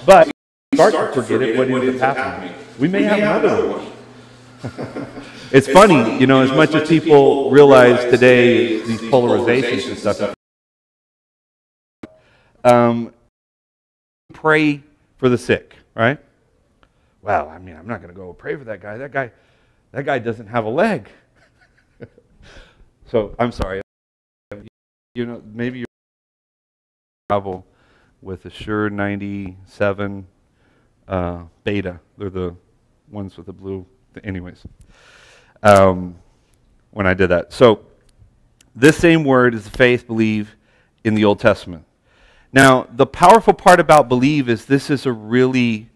But we start to forget it, what ends up happening. We may have another one. It's funny, you know, as much as people realize today these polarizations and stuff. Pray for the sick, right? Well, I mean, I'm not going to go pray for that guy. That guy doesn't have a leg. So I'm sorry. You know, maybe you travel with a Shure 97 Beta. They're the ones with the blue. Anyways, when I did that. So this same word is faith, believe in the Old Testament. Now, the powerful part about believe is this is a really,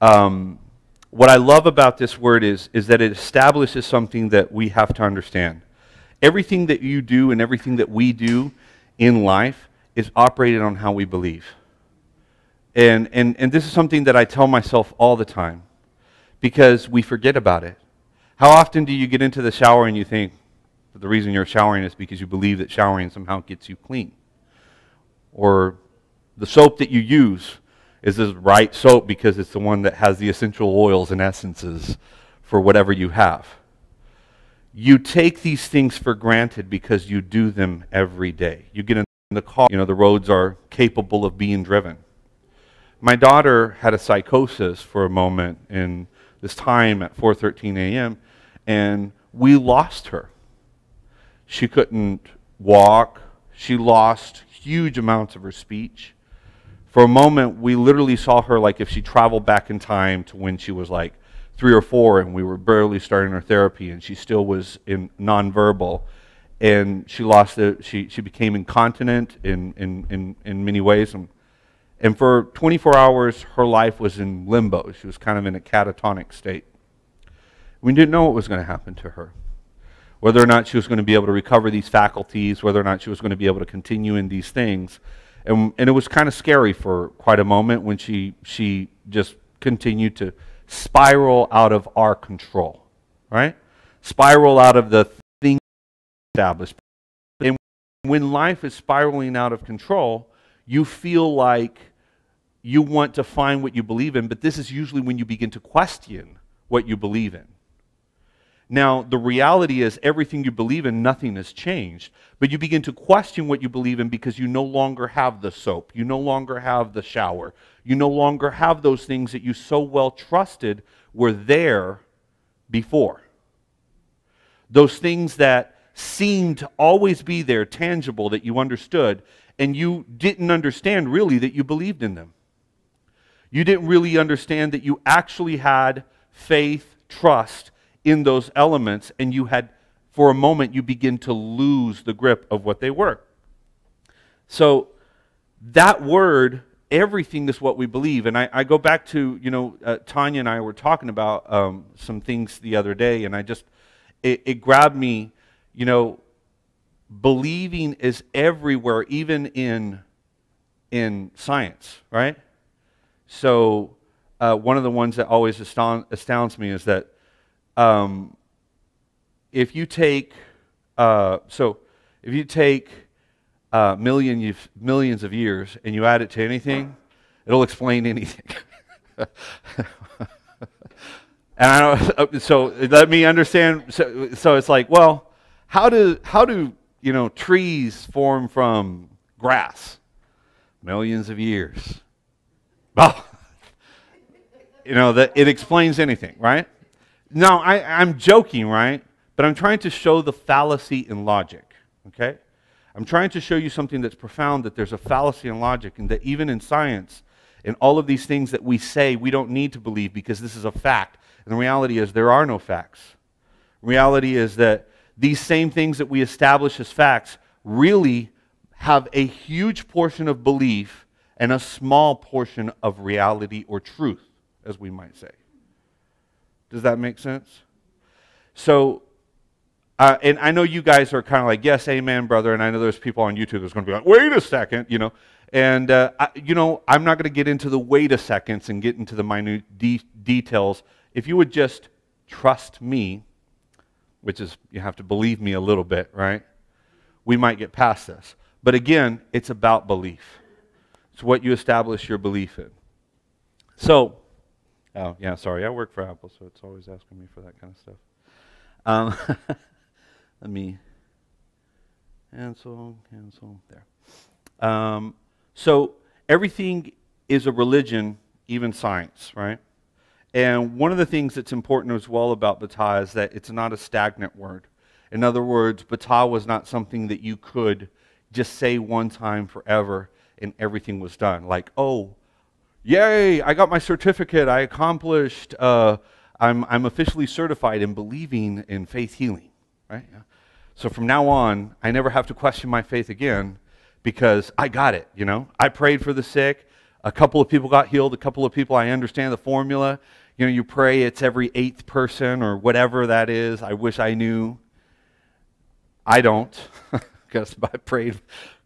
what I love about this word is that it establishes something that we have to understand. Everything that you do and everything that we do in life is operated on how we believe. And this is something that I tell myself all the time because we forget about it. How often do you get into the shower and you think that the reason you're showering is because you believe that showering somehow gets you clean? Or the soap that you use is the right soap because it's the one that has the essential oils and essences for whatever you have. You take these things for granted because you do them every day. You get in the car, you know, the roads are capable of being driven. My daughter had a psychosis for a moment in this time at 4:13 a.m., and we lost her. She couldn't walk. She lost huge amounts of her speech. For a moment, we literally saw her like if she traveled back in time to when she was like 3 or 4 and we were barely starting her therapy and she still was in nonverbal, and she lost it. She became incontinent in many ways, and for 24 hours her life was in limbo. She was kind of in a catatonic state. We didn't know what was going to happen to her, whether or not she was going to be able to recover these faculties, whether or not she was going to be able to continue in these things. And it was kind of scary for quite a moment when she just continued to spiral out of our control, right? Spiral out of the thing established. And when life is spiraling out of control, you feel like you want to find what you believe in, but this is usually when you begin to question what you believe in. Now, the reality is everything you believe in, nothing has changed. But you begin to question what you believe in because you no longer have the soap. You no longer have the shower. You no longer have those things that you so well trusted were there before. Those things that seemed to always be there, tangible, that you understood, and you didn't understand really that you believed in them. You didn't really understand that you actually had faith, trust in those elements, and you had, for a moment, you begin to lose the grip of what they were. So that word, everything is what we believe. And I go back to, you know, Tanya and I were talking about some things the other day, and it grabbed me, you know, believing is everywhere, even in science, right? So one of the ones that always astounds me is that if you take millions of years and you add it to anything, it'll explain anything. And I don't, so let me understand. So it's like, well, how do you know trees form from grass? Millions of years. Well, you know that it explains anything, right? Now, I'm joking, right? But I'm trying to show the fallacy in logic, okay? I'm trying to show you something that's profound, that there's a fallacy in logic, and that even in science, in all of these things that we say we don't need to believe because this is a fact. And the reality is there are no facts. Reality is that these same things that we establish as facts really have a huge portion of belief and a small portion of reality or truth, as we might say. Does that make sense? So, and I know you guys are kind of like, yes, amen, brother. And I know there's people on YouTube that's going to be like, wait a second, you know. And, you know, I'm not going to get into the wait a seconds and get into the minute details. If you would just trust me, which is, you have to believe me a little bit, right? We might get past this. But again, it's about belief. It's what you establish your belief in. So, oh, yeah, sorry. I work for Apple, so it's always asking me for that kind of stuff. Let me cancel, there. So everything is a religion, even science, right? And one of the things that's important as well about Bata is that it's not a stagnant word. In other words, Bata was not something that you could just say one time forever and everything was done. Like, oh, yay, I got my certificate, I accomplished, I'm officially certified in believing in faith healing, right? Yeah. So from now on, I never have to question my faith again because I got it, you know? I prayed for the sick, a couple of people got healed, a couple of people, I understand the formula. You know, you pray, it's every 8th person or whatever that is. I wish I knew. I don't, because I prayed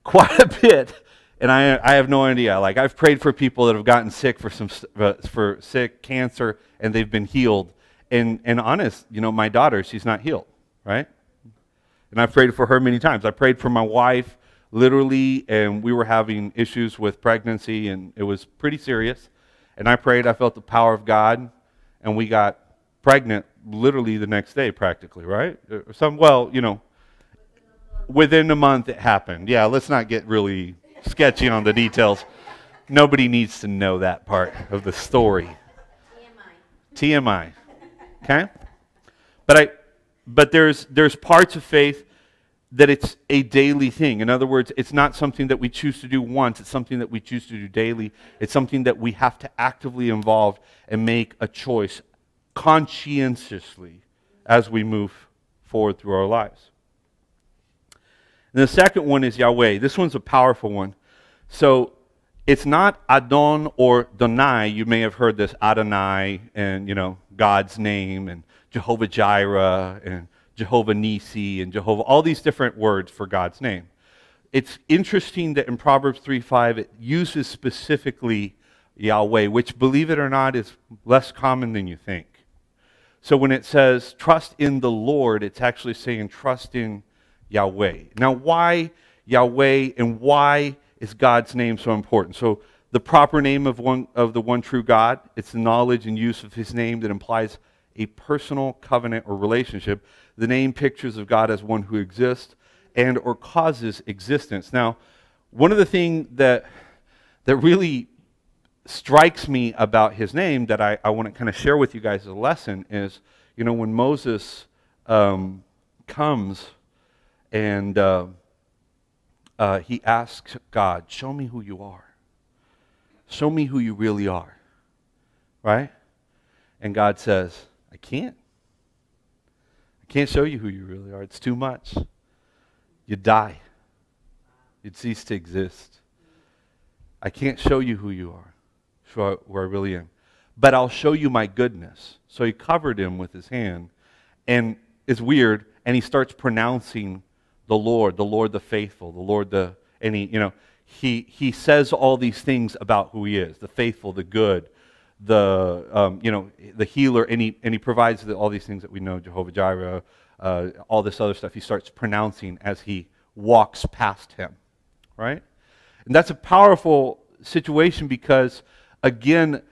quite a bit. And I have no idea. Like, I've prayed for people that have gotten sick for sick, cancer, and they've been healed. And honest, you know, my daughter, she's not healed, right? And I've prayed for her many times. I prayed for my wife, literally, and we were having issues with pregnancy, and it was pretty serious. And I prayed, I felt the power of God, and we got pregnant literally the next day, practically, right? Well, you know, within a month it happened. Yeah, let's not get really sketchy on the details. Nobody needs to know that part of the story. TMI. Okay? But there's parts of faith that it's a daily thing. In other words, it's not something that we choose to do once. It's something that we choose to do daily. It's something that we have to actively involve and make a choice conscientiously as we move forward through our lives. And the second one is Yahweh. This one's a powerful one. So it's not Adon or Donai. You may have heard this, Adonai, and, you know, God's name, and Jehovah Jireh, and Jehovah Nisi, and Jehovah, all these different words for God's name. It's interesting that in Proverbs 3:5 it uses specifically Yahweh, which, believe it or not, is less common than you think. So when it says trust in the Lord, it's actually saying trust in Yahweh. Now, why Yahweh, and why is God's name so important? So the proper name of the one true God, it's the knowledge and use of his name that implies a personal covenant or relationship. The name pictures of God as one who exists and or causes existence. Now, one of the things that really strikes me about his name that I want to kind of share with you guys as a lesson is, you know, when Moses comes and he asks God, show me who you are. Show me who you really are. Right? And God says, I can't. I can't show you who you really are. It's too much. You'd die. You'd cease to exist. I can't show you who you are, where I really am. But I'll show you my goodness. So he covered him with his hand. And it's weird. And he starts pronouncing the Lord the faithful, the Lord the, and he says all these things about who he is, the faithful, the good, the healer, and he provides all these things that we know, Jehovah Jireh, all this other stuff he starts pronouncing as he walks past him, right? And that's a powerful situation because, again,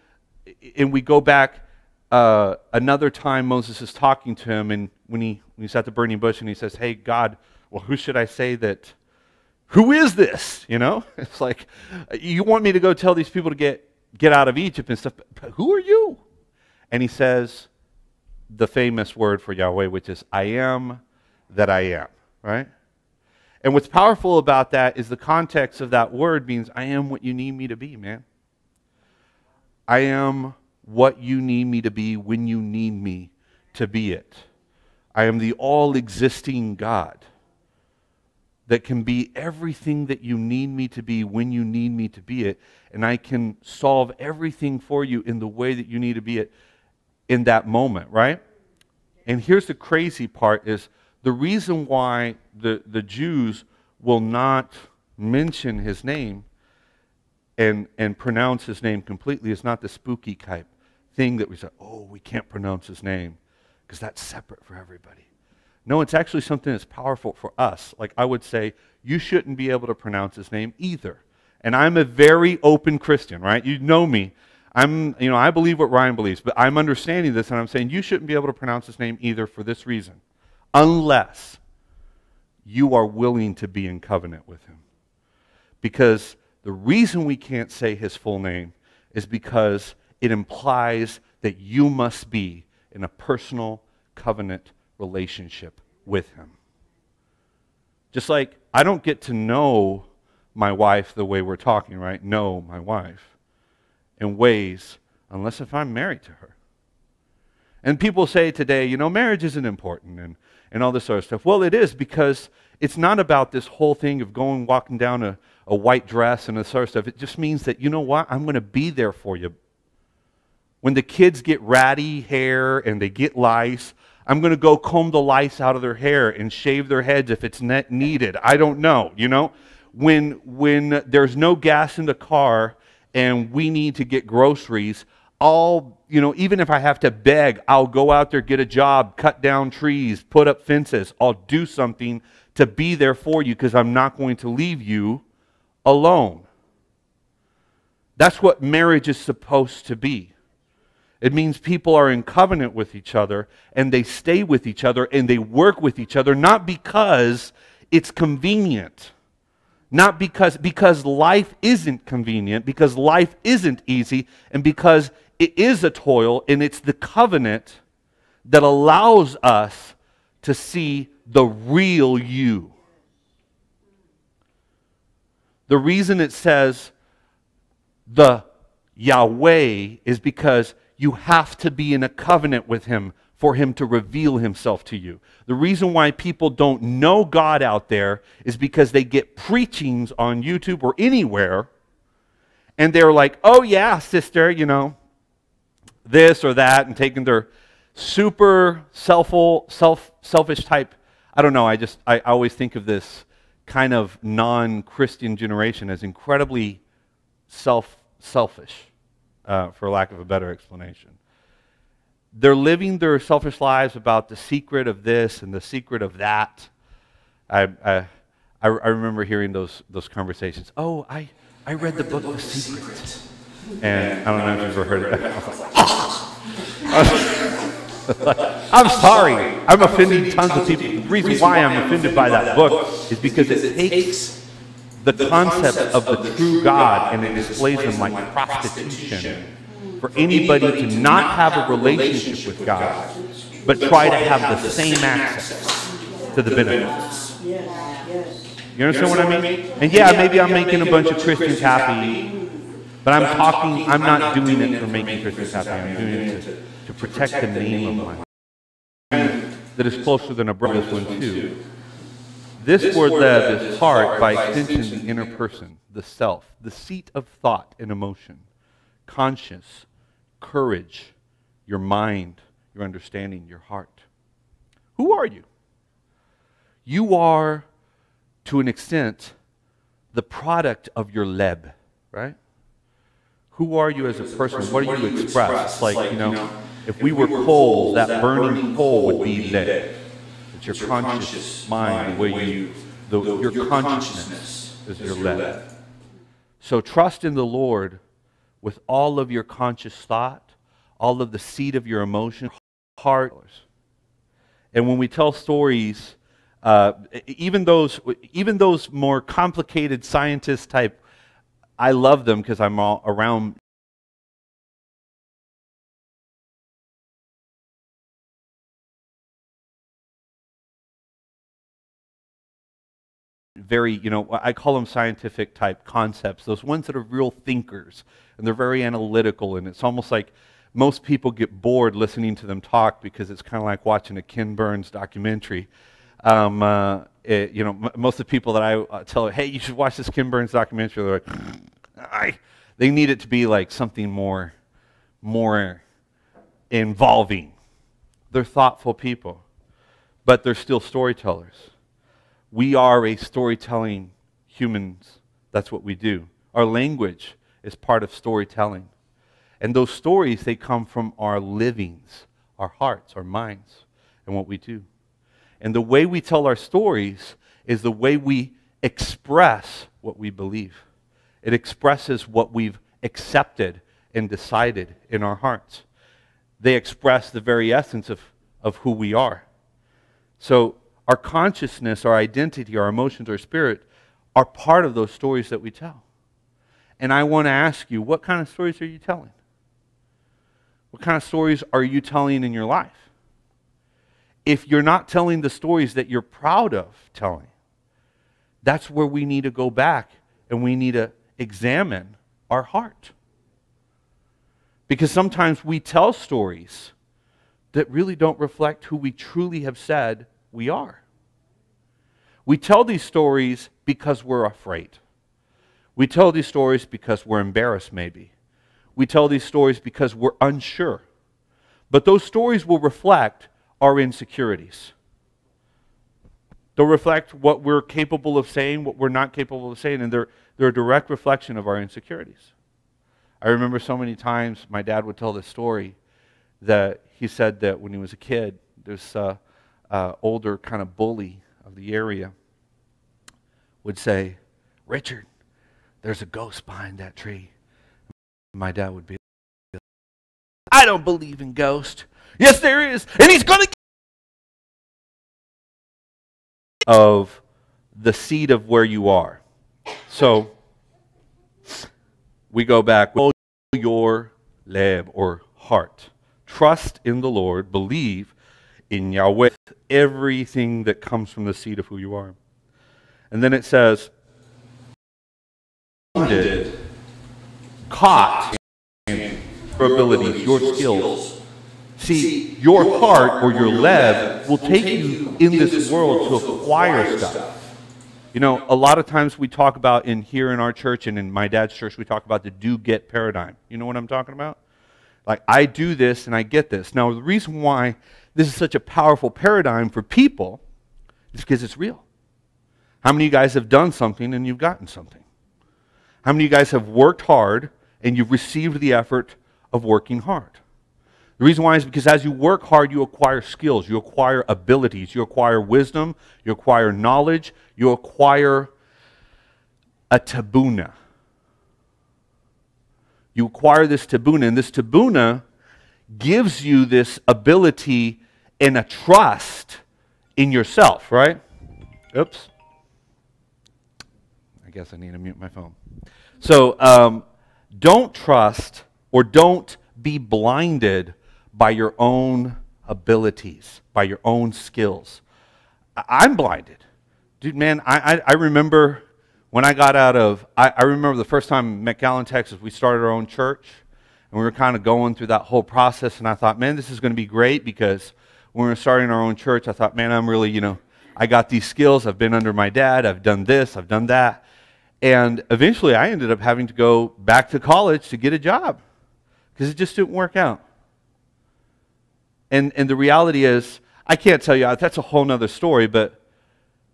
and we go back another time Moses is talking to him, and when he's at the burning bush and he says, hey, God, well, who should I say that, who is this? You know? It's like, you want me to go tell these people to get out of Egypt and stuff, but who are you? And he says the famous word for Yahweh, which is, I am that I am, right? And what's powerful about that is the context of that word means, I am what you need me to be, man. I am what you need me to be when you need me to be it. I am the all-existing God that can be everything that you need me to be when you need me to be it, and I can solve everything for you in the way that you need to be it in that moment, right? And here's the crazy part is the reason why the Jews will not mention his name and pronounce his name completely is not the spooky type thing that we say, oh, we can't pronounce his name because that's separate for everybody. No, it's actually something that's powerful for us. Like I would say, you shouldn't be able to pronounce his name either. And I'm a very open Christian, right? You know me. I believe what Ryan believes, but I'm understanding this and I'm saying you shouldn't be able to pronounce his name either for this reason, unless you are willing to be in covenant with him. Because the reason we can't say his full name is because it implies that you must be in a personal covenant relationship with him. Just like I don't get to know my wife the way we're talking, right? Know my wife in ways unless if I'm married to her. And people say today, marriage isn't important and all this sort of stuff. Well, it is, because it's not about this whole thing of walking down a white dress and this sort of stuff. It just means that, you know what? I'm going to be there for you. When the kids get ratty hair and they get lice, I'm going to go comb the lice out of their hair and shave their heads if it's needed. I don't know, When there's no gas in the car and we need to get groceries, even if I have to beg, I'll go out there, get a job, cut down trees, put up fences. I'll do something to be there for you because I'm not going to leave you alone. That's what marriage is supposed to be. It means people are in covenant with each other and they stay with each other and they work with each other, not because it's convenient. Not because life isn't convenient, because life isn't easy, and because it is a toil, and it's the covenant that allows us to see the real you. The reason it says the Yahweh is because you have to be in a covenant with him for him to reveal himself to you. The reason why people don't know God out there is because they get preachings on YouTube or anywhere, and they're like, oh yeah, sister, this or that, and taking their super selfish type, I don't know, I always think of this kind of non-Christian generation as incredibly selfish, for lack of a better explanation. They're living their selfish lives about the secret of this and the secret of that. I remember hearing those conversations. Oh, I read the book The Secret. And I don't know if you've ever heard of that. I'm sorry. I'm offending tons of people. The reason why I'm offended by that book is because it takes the concept of the true God and it displays them like prostitution. For anybody to not have a relationship with God, but try to have the same access to the benefits. You understand what I mean? And yeah, maybe I'm making a bunch of Christians happy, but I'm not doing it for making Christians happy. I'm doing it to protect the name of my friend that is closer than a brother. This one too. This word lev is heart, by extension the inner person, the self, the seat of thought and emotion, conscience, courage, your mind, your understanding, your heart. Who are you? You are, to an extent, the product of your leb, right? Who are you as a person? What do you express? It's like, if we were coals, that burning coal would be lead. It's your conscious mind, the way your consciousness is your lead. So trust in the Lord with all of your conscious thought, all of the seed of your emotion, heart. And when we tell stories, even those more complicated scientist type, I love them because I'm all around. Very, I call them scientific type concepts, those ones that are real thinkers, and they're very analytical, and it's almost like most people get bored listening to them talk because it's kind of like watching a Ken Burns documentary. Most of the people that I tell, hey, you should watch this Ken Burns documentary, they're like, they need it to be like something more involving. They're thoughtful people, but they're still storytellers. We are a storytelling humans. That's what we do. Our language is part of storytelling. And those stories, they come from our livings, our hearts, our minds, and what we do. And the way we tell our stories is the way we express what we believe. It expresses what we've accepted and decided in our hearts. They express the very essence of who we are. So our consciousness, our identity, our emotions, our spirit are part of those stories that we tell. And I want to ask you, what kind of stories are you telling? What kind of stories are you telling in your life? If you're not telling the stories that you're proud of telling, that's where we need to go back and we need to examine our heart. Because sometimes we tell stories that really don't reflect who we truly have said we are. We tell these stories because we're afraid. We tell these stories because we're embarrassed, maybe. We tell these stories because we're unsure. But those stories will reflect our insecurities. They'll reflect what we're capable of saying, what we're not capable of saying, and they're a direct reflection of our insecurities. I remember so many times my dad would tell this story that he said that when he was a kid, this older kind of bully of the area would say, "Richard, there's a ghost behind that tree." My dad would be like, "I don't believe in ghosts." "Yes, there is, and he's going to..." Of the seed of where you are. So, we go back with your leb, or heart. Trust in the Lord, believe in Yahweh, everything that comes from the seed of who you are. And then it says, caught in your abilities, your skills. See, your heart or your leb will take you in this world to acquire stuff. You know, a lot of times we talk about here in our church and in my dad's church, we talk about the do-get paradigm. You know what I'm talking about? Like, I do this and I get this. Now, the reason why this is such a powerful paradigm for people is because it's real. How many of you guys have done something and you've gotten something? How many of you guys have worked hard and you've received the effort of working hard? The reason why is because as you work hard, you acquire skills, you acquire abilities, you acquire wisdom, you acquire knowledge, you acquire a tabuna. You acquire this tabuna, and this tabuna gives you this ability and a trust in yourself, right? Oops. I guess I need to mute my phone. So don't trust or don't be blinded by your own abilities, by your own skills. I'm blinded. Dude, man, I remember when I got out of, I remember the first time in McAllen, Texas, we started our own church, and we were kind of going through that whole process, and I thought, man, this is going to be great, because when we were starting our own church, I thought, man, I'm really, I got these skills, I've been under my dad, I've done this, I've done that, and eventually I ended up having to go back to college to get a job, because it just didn't work out. And the reality is, I can't tell you, that's a whole nother story, but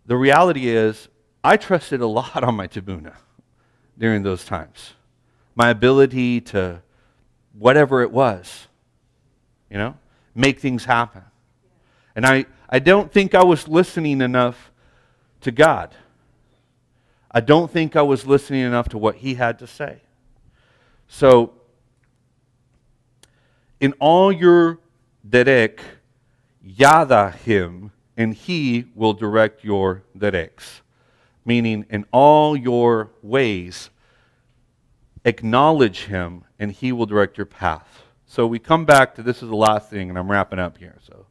the reality is, I trusted a lot on my tabuna during those times. My ability to, whatever it was, make things happen. And I don't think I was listening enough to God. I don't think I was listening enough to what He had to say. So, in all your derek, yada Him, and He will direct your dereks. Meaning, in all your ways, acknowledge Him, and He will direct your path. So we come back to, this is the last thing, and I'm wrapping up here. So,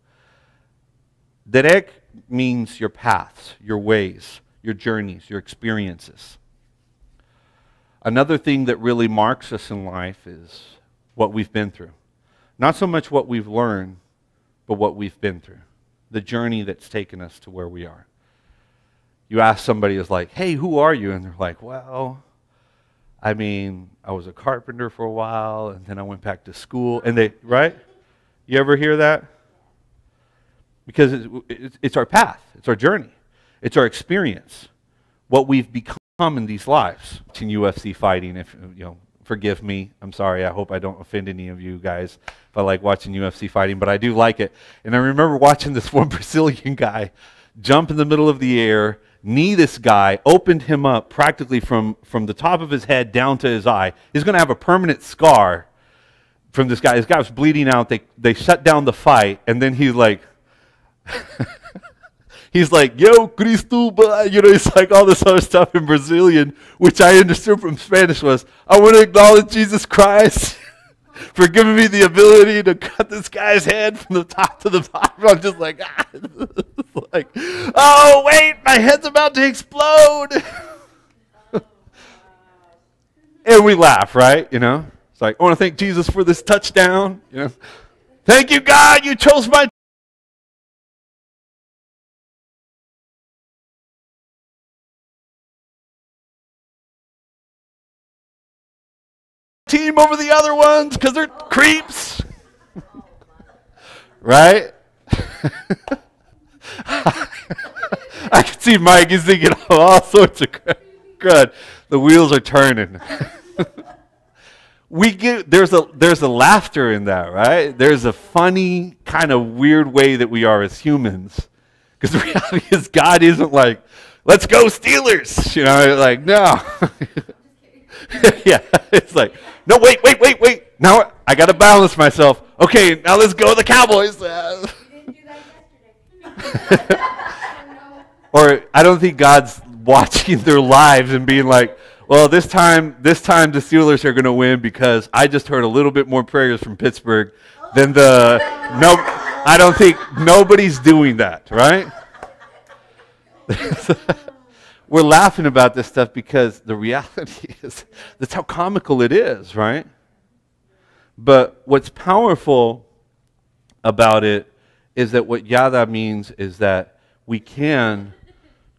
derek means your paths, your ways, your journeys, your experiences. Another thing that really marks us in life is what we've been through. Not so much what we've learned, but what we've been through. The journey that's taken us to where we are. You ask somebody, is like, hey, who are you? And they're like, well, I was a carpenter for a while, and then I went back to school. And right? You ever hear that? Because it's our path. It's our journey. It's our experience. What we've become in these lives. In UFC fighting, if forgive me. I'm sorry. I hope I don't offend any of you guys if I like watching UFC fighting, but I do like it. And I remember watching this one Brazilian guy jump in the middle of the air, knee this guy, opened him up practically from the top of his head down to his eye. He's going to have a permanent scar from this guy. This guy was bleeding out. They shut down the fight, and then he's like, he's like, yo, Cristo, he's like all this other stuff in Brazilian, which I understood from Spanish was, I want to acknowledge Jesus Christ for giving me the ability to cut this guy's head from the top to the bottom. I'm just like, like, oh, wait, my head's about to explode. And we laugh, right? It's like, I want to thank Jesus for this touchdown. Thank you, God, you chose my team over the other ones because they're creeps. Right? I can see Mike is thinking all sorts of crud. The wheels are turning. There's a laughter in that, right? There's a funny kind of weird way that we are as humans. Because the reality is God isn't like, let's go Steelers. Like, no. Yeah, it's like, no, wait. Now I got to balance myself. Okay, now let's go the Cowboys. You didn't do that yesterday. Or I don't think God's watching their lives and being like, well, this time the Steelers are going to win because I just heard a little bit more prayers from Pittsburgh than I don't think nobody's doing that, right? We're laughing about this stuff because the reality is that's how comical it is, right? But what's powerful about it is that what yada means is that we can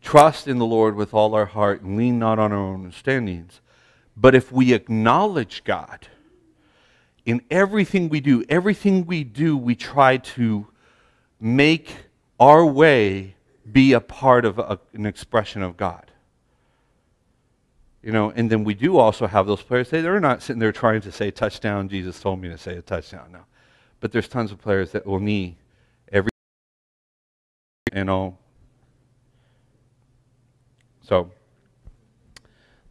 trust in the Lord with all our heart and lean not on our own understandings. But if we acknowledge God in everything we do, we try to make our way be a part of an expression of God. And then we do also have those players say they're not sitting there trying to say touchdown, Jesus told me to say a touchdown. No. But there's tons of players that will knee every So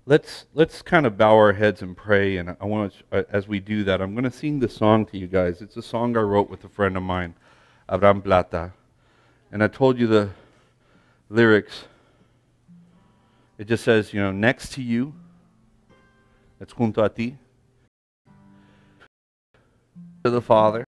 let's kind of bow our heads and pray, and I want to, as we do that, I'm going to sing the song to you guys. It's a song I wrote with a friend of mine, Abraham Plata, and I told you the lyrics. It just says, next to you, that's junto a ti, to the Father,